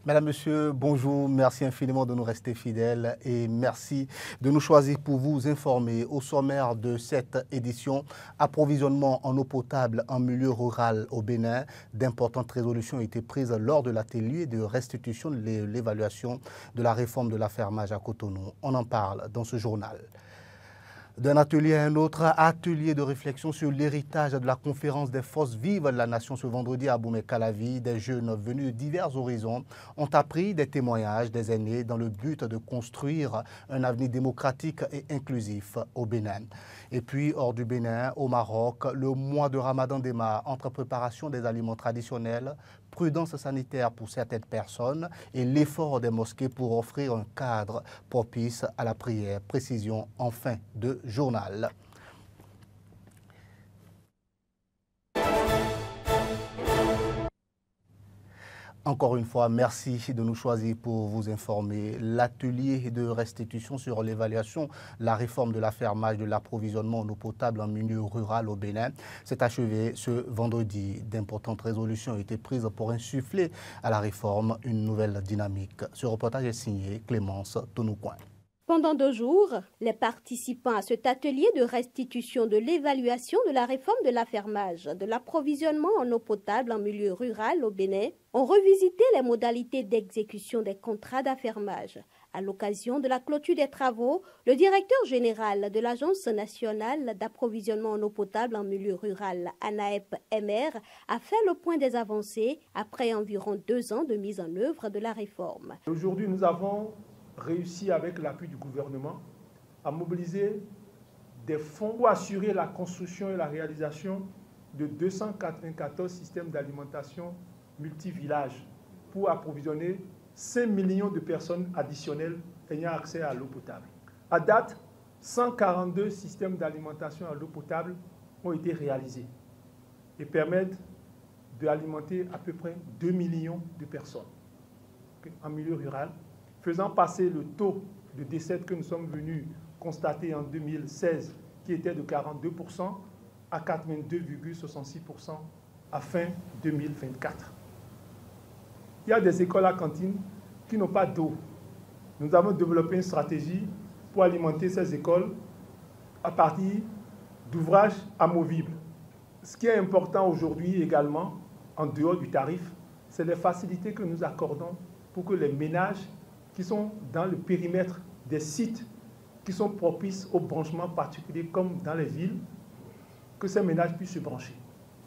Mesdames, Messieurs, bonjour. Merci infiniment de nous rester fidèles et merci de nous choisir pour vous informer. Au sommaire de cette édition, approvisionnement en eau potable en milieu rural au Bénin. D'importantes résolutions ont été prises lors de l'atelier de restitution de l'évaluation de la réforme de l'affermage à Cotonou. On en parle dans ce journal. D'un atelier à un autre, atelier de réflexion sur l'héritage de la conférence des forces vives de la nation ce vendredi à Boumé-Calavi. Des jeunes venus de divers horizons ont appris des témoignages des aînés dans le but de construire un avenir démocratique et inclusif au Bénin. Et puis, hors du Bénin, au Maroc, le mois de Ramadan démarre entre préparation des aliments traditionnels, prudence sanitaire pour certaines personnes et l'effort des mosquées pour offrir un cadre propice à la prière. Précision en fin de journal. Encore une fois, merci de nous choisir pour vous informer. L'atelier de restitution sur l'évaluation, la réforme de l'affermage de l'approvisionnement en eau potable en milieu rural au Bénin s'est achevé ce vendredi. D'importantes résolutions ont été prises pour insuffler à la réforme une nouvelle dynamique. Ce reportage est signé Clémence Tonoucoin. Pendant 2 jours, les participants à cet atelier de restitution de l'évaluation de la réforme de l'affermage de l'approvisionnement en eau potable en milieu rural au Bénin ont revisité les modalités d'exécution des contrats d'affermage. À l'occasion de la clôture des travaux, le directeur général de l'Agence nationale d'approvisionnement en eau potable en milieu rural, ANAEP-MR, a fait le point des avancées après environ 2 ans de mise en œuvre de la réforme. Aujourd'hui, nous avons réussi avec l'appui du gouvernement à mobiliser des fonds pour assurer la construction et la réalisation de 294 systèmes d'alimentation multivillages pour approvisionner 5 millions de personnes additionnelles ayant accès à l'eau potable. À date, 142 systèmes d'alimentation à l'eau potable ont été réalisés et permettent d'alimenter à peu près 2 millions de personnes en milieu rural, faisant passer le taux de décès que nous sommes venus constater en 2016, qui était de 42%, à 82,66% à fin 2024. Il y a des écoles à cantine qui n'ont pas d'eau. Nous avons développé une stratégie pour alimenter ces écoles à partir d'ouvrages amovibles. Ce qui est important aujourd'hui également, en dehors du tarif, c'est les facilités que nous accordons pour que les ménages qui sont dans le périmètre des sites qui sont propices au branchement particulier, comme dans les villes, que ces ménages puissent se brancher.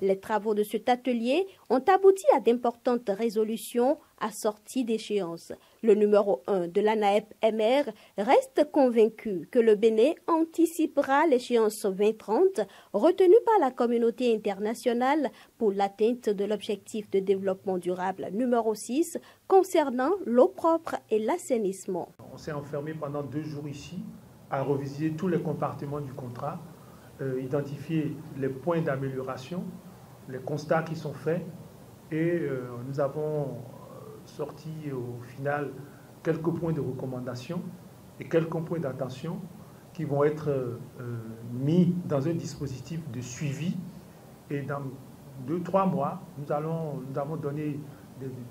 Les travaux de cet atelier ont abouti à d'importantes résolutions assorties d'échéances. Le numéro 1 de l'ANAEP-MR reste convaincu que le Bénin anticipera l'échéance 2030 retenue par la communauté internationale pour l'atteinte de l'objectif de développement durable numéro 6 concernant l'eau propre et l'assainissement. On s'est enfermé pendant 2 jours ici à revisiter tous les compartiments du contrat, identifier les points d'amélioration, les constats qui sont faits et nous avons sorti au final quelques points de recommandation et quelques points d'attention qui vont être mis dans un dispositif de suivi et dans 2-3 mois, nous avons donné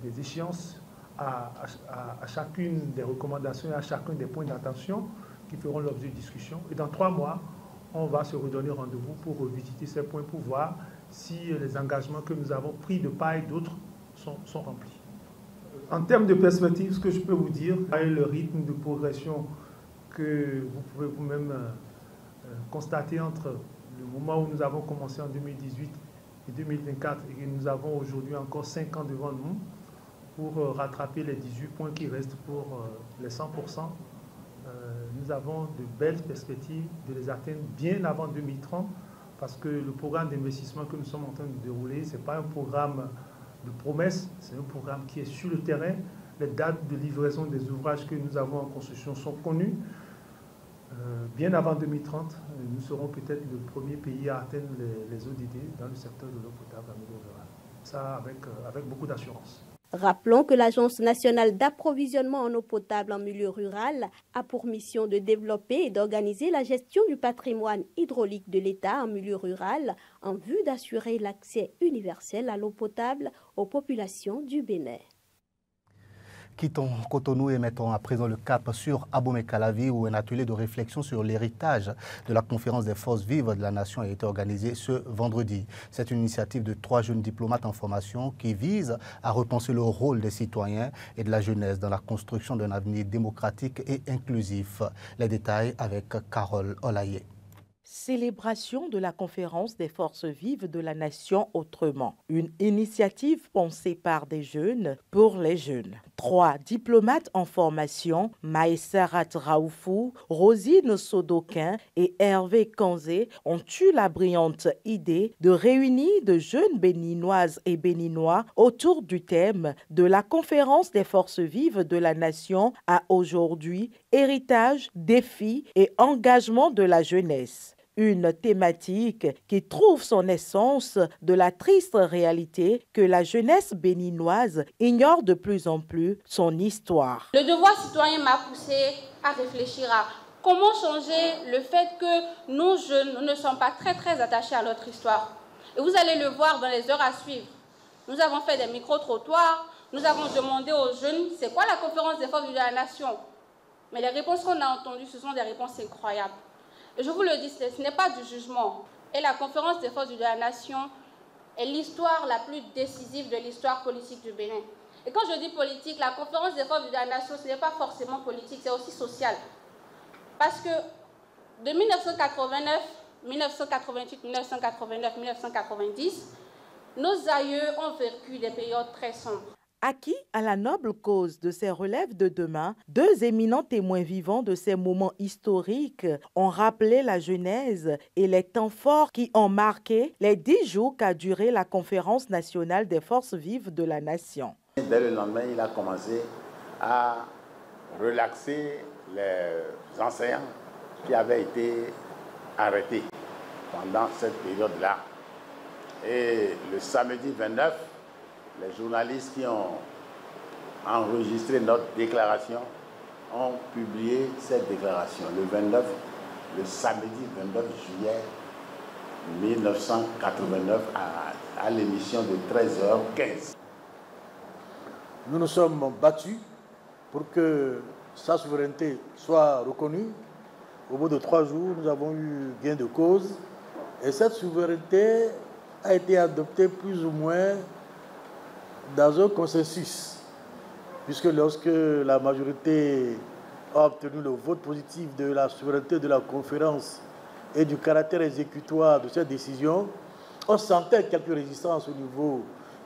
des échéances à chacune des recommandations et à chacun des points d'attention qui feront l'objet de discussion. Et dans 3 mois, on va se redonner rendez-vous pour revisiter ces points pour voir si les engagements que nous avons pris de part et d'autre sont remplis. En termes de perspective, ce que je peux vous dire, le rythme de progression que vous pouvez vous-même constater entre le moment où nous avons commencé en 2018 et 2024 et que nous avons aujourd'hui encore 5 ans devant nous pour rattraper les 18 points qui restent pour les 100%. Nous avons de belles perspectives de les atteindre bien avant 2030 parce que le programme d'investissement que nous sommes en train de dérouler, ce n'est pas un programme de promesses, c'est un programme qui est sur le terrain. Les dates de livraison des ouvrages que nous avons en construction sont connues. Bien avant 2030, nous serons peut-être le premier pays à atteindre les ODD dans le secteur de l'eau potable en milieu rural. Ça avec beaucoup d'assurance. Rappelons que l'Agence nationale d'approvisionnement en eau potable en milieu rural a pour mission de développer et d'organiser la gestion du patrimoine hydraulique de l'État en milieu rural en vue d'assurer l'accès universel à l'eau potable aux populations du Bénin. Quittons Cotonou et mettons à présent le cap sur Abomey-Calavi où un atelier de réflexion sur l'héritage de la conférence des forces vives de la nation a été organisé ce vendredi. C'est une initiative de 3 jeunes diplomates en formation qui vise à repenser le rôle des citoyens et de la jeunesse dans la construction d'un avenir démocratique et inclusif. Les détails avec Carole Olaye. Célébration de la conférence des forces vives de la nation autrement. Une initiative pensée par des jeunes pour les jeunes. 3 diplomates en formation, Maïsarat Raoufou, Rosine Sodoquin et Hervé Kanzé, ont eu la brillante idée de réunir de jeunes béninoises et béninois autour du thème de la conférence des forces vives de la nation à aujourd'hui, héritage, défis et engagement de la jeunesse. Une thématique qui trouve son essence de la triste réalité que la jeunesse béninoise ignore de plus en plus son histoire. Le devoir citoyen m'a poussé à réfléchir à comment changer le fait que nos jeunes ne sont pas très attachés à notre histoire. Et vous allez le voir dans les heures à suivre. Nous avons fait des micro-trottoirs, nous avons demandé aux jeunes c'est quoi la conférence des forces de la nation. Mais les réponses qu'on a entendues, ce sont des réponses incroyables. Et je vous le dis, ce n'est pas du jugement. Et la conférence des forces de la nation est l'histoire la plus décisive de l'histoire politique du Bénin. Et quand je dis politique, la conférence des forces de la nation, ce n'est pas forcément politique, c'est aussi social. Parce que de 1989, 1988, 1989, 1990, nos aïeux ont vécu des périodes très sombres. Acquis à la noble cause de ces relèves de demain, 2 éminents témoins vivants de ces moments historiques ont rappelé la genèse et les temps forts qui ont marqué les 10 jours qu'a duré la conférence nationale des forces vives de la nation. Dès le lendemain, il a commencé à relaxer les enseignants qui avaient été arrêtés pendant cette période-là. Et le samedi 29, les journalistes qui ont enregistré notre déclaration ont publié cette déclaration le samedi 29 juillet 1989 à l'émission de 13h15. Nous nous sommes battus pour que sa souveraineté soit reconnue. Au bout de 3 jours, nous avons eu gain de cause et cette souveraineté a été adoptée plus ou moins dans un consensus, puisque lorsque la majorité a obtenu le vote positif de la souveraineté de la conférence et du caractère exécutoire de cette décision, on sentait quelques résistances au niveau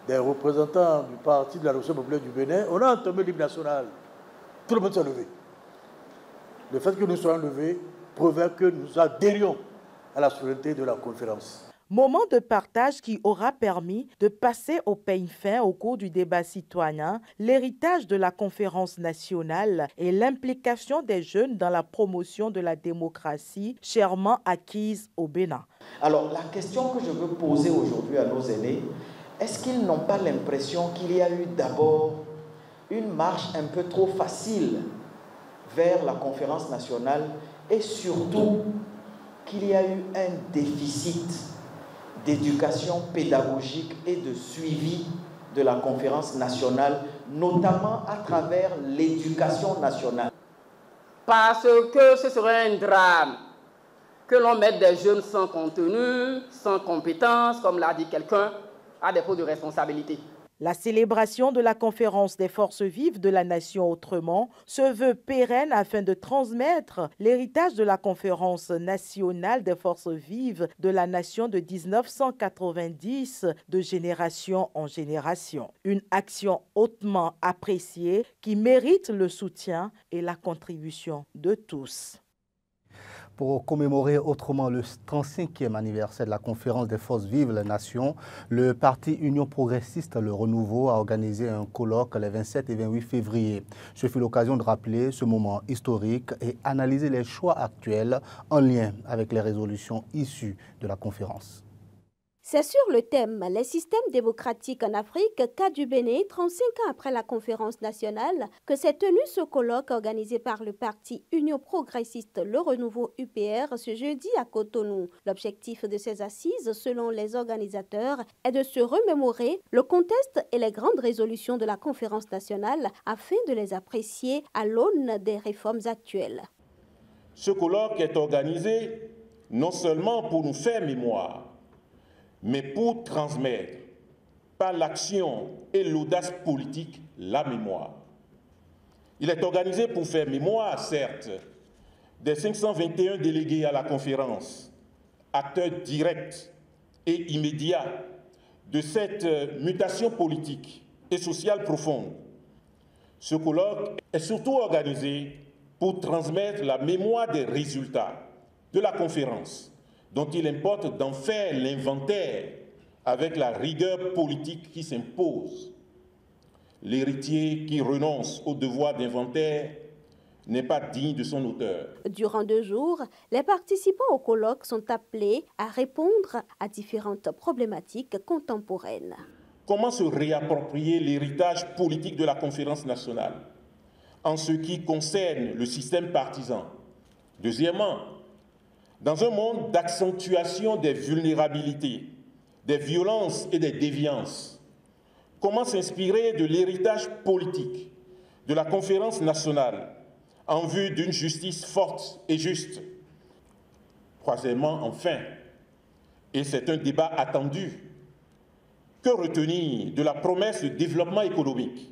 des représentants du Parti de la Révolution populaire du Bénin. On a entamé l'hymne national. Tout le monde s'est levé. Le fait que nous soyons levés prouvait que nous adhérions à la souveraineté de la conférence. Moment de partage qui aura permis de passer au peigne fin au cours du débat citoyen, l'héritage de la conférence nationale et l'implication des jeunes dans la promotion de la démocratie chèrement acquise au Bénin. Alors la question que je veux poser aujourd'hui à nos aînés, est-ce qu'ils n'ont pas l'impression qu'il y a eu d'abord une marche un peu trop facile vers la conférence nationale et surtout qu'il y a eu un déficit d'éducation pédagogique et de suivi de la conférence nationale, notamment à travers l'éducation nationale. Parce que ce serait un drame que l'on mette des jeunes sans contenu, sans compétences, comme l'a dit quelqu'un, à défaut de responsabilité. La célébration de la conférence des forces vives de la nation autrement se veut pérenne afin de transmettre l'héritage de la conférence nationale des forces vives de la nation de 1990 de génération en génération. Une action hautement appréciée qui mérite le soutien et la contribution de tous. Pour commémorer autrement le 35e anniversaire de la conférence des forces vives de la nation, le parti Union progressiste Le Renouveau a organisé un colloque les 27 et 28 février. Ce fut l'occasion de rappeler ce moment historique et analyser les choix actuels en lien avec les résolutions issues de la conférence. C'est sur le thème « Les systèmes démocratiques en Afrique, cas du Bénin, 35 ans après la conférence nationale » que s'est tenu ce colloque organisé par le parti Union progressiste Le Renouveau UPR ce jeudi à Cotonou. L'objectif de ces assises, selon les organisateurs, est de se remémorer le contexte et les grandes résolutions de la conférence nationale afin de les apprécier à l'aune des réformes actuelles. Ce colloque est organisé non seulement pour nous faire mémoire, mais pour transmettre par l'action et l'audace politique la mémoire. Il est organisé pour faire mémoire, certes, des 521 délégués à la conférence, acteurs directs et immédiats de cette mutation politique et sociale profonde. Ce colloque est surtout organisé pour transmettre la mémoire des résultats de la conférence, dont il importe d'en faire l'inventaire avec la rigueur politique qui s'impose. L'héritier qui renonce au devoir d'inventaire n'est pas digne de son auteur. Durant 2 jours, les participants au colloque sont appelés à répondre à différentes problématiques contemporaines. Comment se réapproprier l'héritage politique de la conférence nationale en ce qui concerne le système partisan? Deuxièmement, dans un monde d'accentuation des vulnérabilités, des violences et des déviances, comment s'inspirer de l'héritage politique de la conférence nationale en vue d'une justice forte et juste? Troisièmement, enfin, et c'est un débat attendu, que retenir de la promesse de développement économique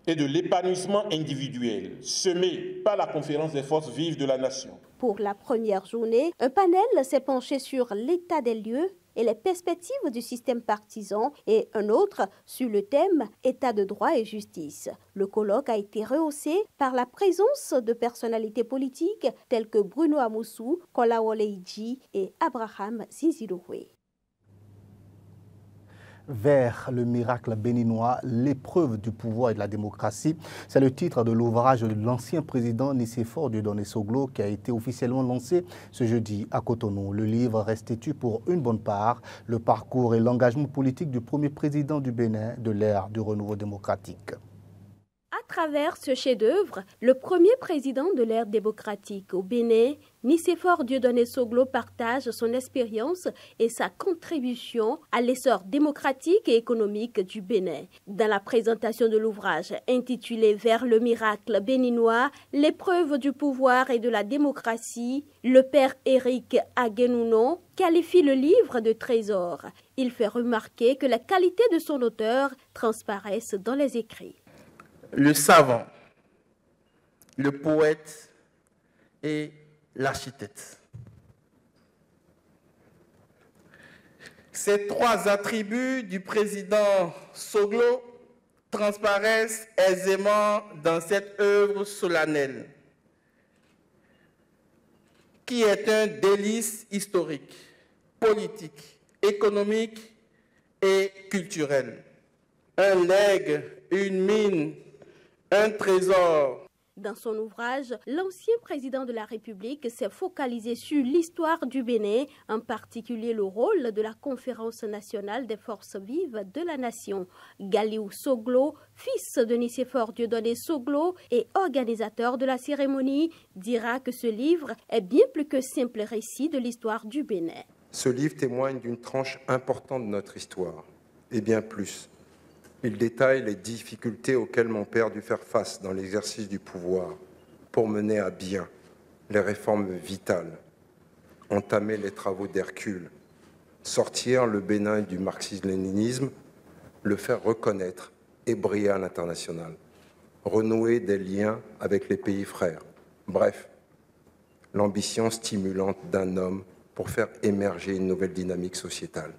et de l'épanouissement individuel semé par la conférence des forces vives de la nation? Pour la première journée, un panel s'est penché sur l'état des lieux et les perspectives du système partisan et un autre sur le thème « État de droit et justice ». Le colloque a été rehaussé par la présence de personnalités politiques telles que Bruno Amoussou, Kolawole Idji et Abraham Zinziloué. Vers le miracle béninois, l'épreuve du pouvoir et de la démocratie. C'est le titre de l'ouvrage de l'ancien président Nicéphore Dieudonné Soglo qui a été officiellement lancé ce jeudi à Cotonou. Le livre restitue pour une bonne part le parcours et l'engagement politique du premier président du Bénin de l'ère du renouveau démocratique. À travers ce chef-d'œuvre, le premier président de l'ère démocratique au Bénin, Nicéphore Dieudonné Soglo partage son expérience et sa contribution à l'essor démocratique et économique du Bénin. Dans la présentation de l'ouvrage intitulé « Vers le miracle béninois, l'épreuve du pouvoir et de la démocratie », le père Éric Aguenounon qualifie le livre de trésor. Il fait remarquer que les qualités de son auteur transparaissent dans les écrits. Le savant, le poète et l'architecte. Ces 3 attributs du président Soglo transparaissent aisément dans cette œuvre solennelle, qui est un délice historique, politique, économique et culturel. Un legs, une mine, un trésor. Dans son ouvrage, l'ancien président de la République s'est focalisé sur l'histoire du Bénin, en particulier le rôle de la Conférence nationale des forces vives de la nation. Galiou Soglo, fils de Nicéphore Dieudonné Soglo et organisateur de la cérémonie, dira que ce livre est bien plus que simple récit de l'histoire du Bénin. Ce livre témoigne d'une tranche importante de notre histoire, et bien plus. Il détaille les difficultés auxquelles mon père dut faire face dans l'exercice du pouvoir pour mener à bien les réformes vitales, entamer les travaux d'Hercule, sortir le Bénin du marxisme-léninisme, le faire reconnaître et briller à l'international, renouer des liens avec les pays frères. Bref, l'ambition stimulante d'un homme pour faire émerger une nouvelle dynamique sociétale.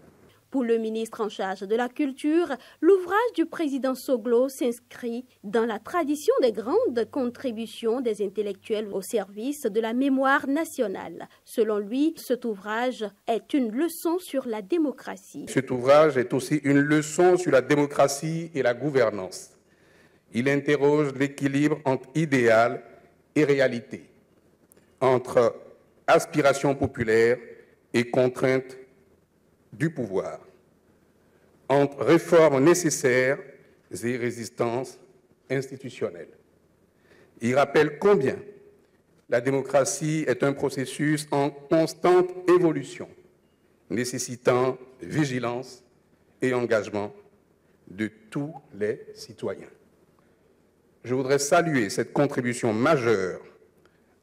Pour le ministre en charge de la culture, l'ouvrage du président Soglo s'inscrit dans la tradition des grandes contributions des intellectuels au service de la mémoire nationale. Selon lui, cet ouvrage est une leçon sur la démocratie. Cet ouvrage est aussi une leçon sur la démocratie et la gouvernance. Il interroge l'équilibre entre idéal et réalité, entre aspiration populaire et contraintes du pouvoir, entre réformes nécessaires et résistances institutionnelles. Il rappelle combien la démocratie est un processus en constante évolution, nécessitant vigilance et engagement de tous les citoyens. Je voudrais saluer cette contribution majeure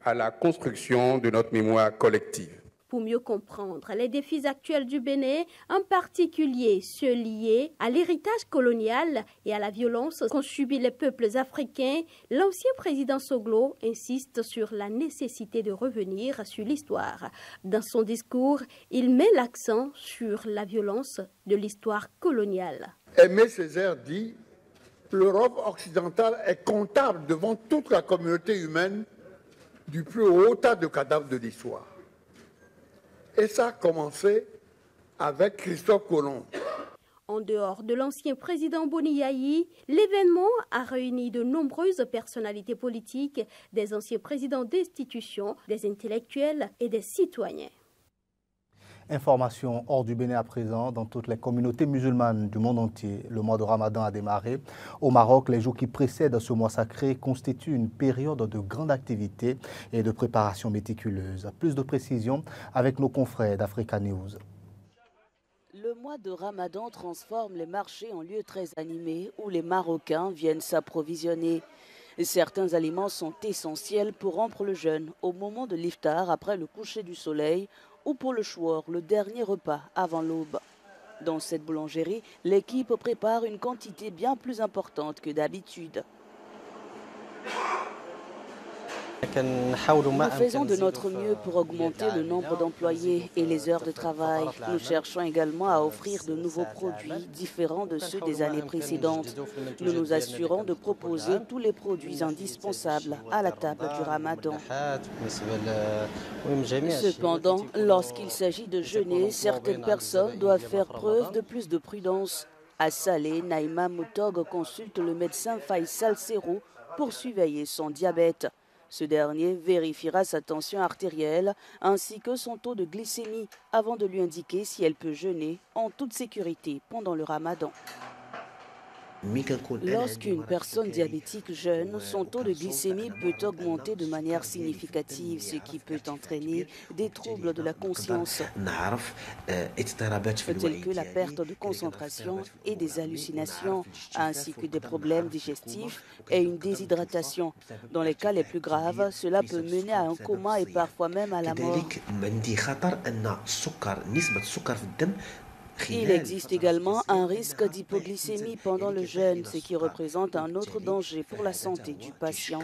à la construction de notre mémoire collective. Pour mieux comprendre les défis actuels du Bénin, en particulier ceux liés à l'héritage colonial et à la violence qu'ont subi les peuples africains, l'ancien président Soglo insiste sur la nécessité de revenir sur l'histoire. Dans son discours, il met l'accent sur la violence de l'histoire coloniale. Aimé Césaire dit « L'Europe occidentale est comptable devant toute la communauté humaine du plus haut tas de cadavres de l'histoire. » Et ça a commencé avec Christophe Colomb. En dehors de l'ancien président Boni Yayi, l'événement a réuni de nombreuses personnalités politiques, des anciens présidents d'institutions, des intellectuels et des citoyens. Information hors du Bénin à présent, dans toutes les communautés musulmanes du monde entier, le mois de Ramadan a démarré. Au Maroc, les jours qui précèdent ce mois sacré constituent une période de grande activité et de préparation méticuleuse. Plus de précisions avec nos confrères d'Africa News. Le mois de Ramadan transforme les marchés en lieux très animés où les Marocains viennent s'approvisionner. Certains aliments sont essentiels pour rompre le jeûne au moment de l'iftar après le coucher du soleil ou pour le chouar, le dernier repas avant l'aube. Dans cette boulangerie, l'équipe prépare une quantité bien plus importante que d'habitude. Nous faisons de notre mieux pour augmenter le nombre d'employés et les heures de travail. Nous cherchons également à offrir de nouveaux produits différents de ceux des années précédentes. Nous nous assurons de proposer tous les produits indispensables à la table du Ramadan. Cependant, lorsqu'il s'agit de jeûner, certaines personnes doivent faire preuve de plus de prudence. À Salé, Naïma Moutog consulte le médecin Faisal Serrou pour surveiller son diabète. Ce dernier vérifiera sa tension artérielle ainsi que son taux de glycémie avant de lui indiquer si elle peut jeûner en toute sécurité pendant le Ramadan. Lorsqu'une personne diabétique jeûne, son taux de glycémie peut augmenter de manière significative, ce qui peut entraîner des troubles de la conscience, tels que la perte de concentration et des hallucinations, ainsi que des problèmes digestifs et une déshydratation. Dans les cas les plus graves, cela peut mener à un coma et parfois même à la mort. Il existe également un risque d'hypoglycémie pendant le jeûne, ce qui représente un autre danger pour la santé du patient.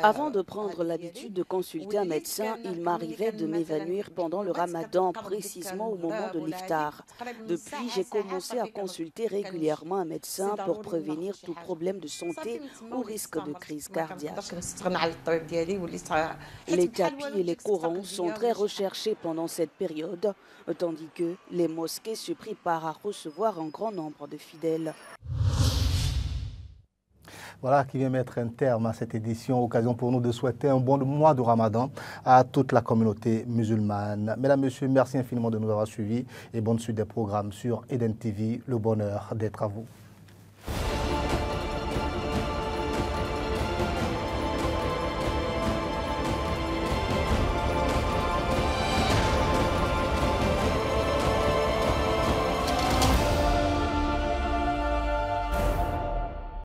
Avant de prendre l'habitude de consulter un médecin, il m'arrivait de m'évanouir pendant le Ramadan, précisément au moment de l'iftar. Depuis, j'ai commencé à consulter régulièrement un médecin pour prévenir tout problème de santé ou risque de crise cardiaque. Les tapis et les courants sont très recherchés pendant cette période, tandis que les mosquées se préparent à recevoir un grand nombre de fidèles. Voilà qui vient mettre un terme à cette édition. Occasion pour nous de souhaiter un bon mois de Ramadan à toute la communauté musulmane. Mesdames, Messieurs, merci infiniment de nous avoir suivis et bonne suite des programmes sur Eden TV. Le bonheur d'être à vous.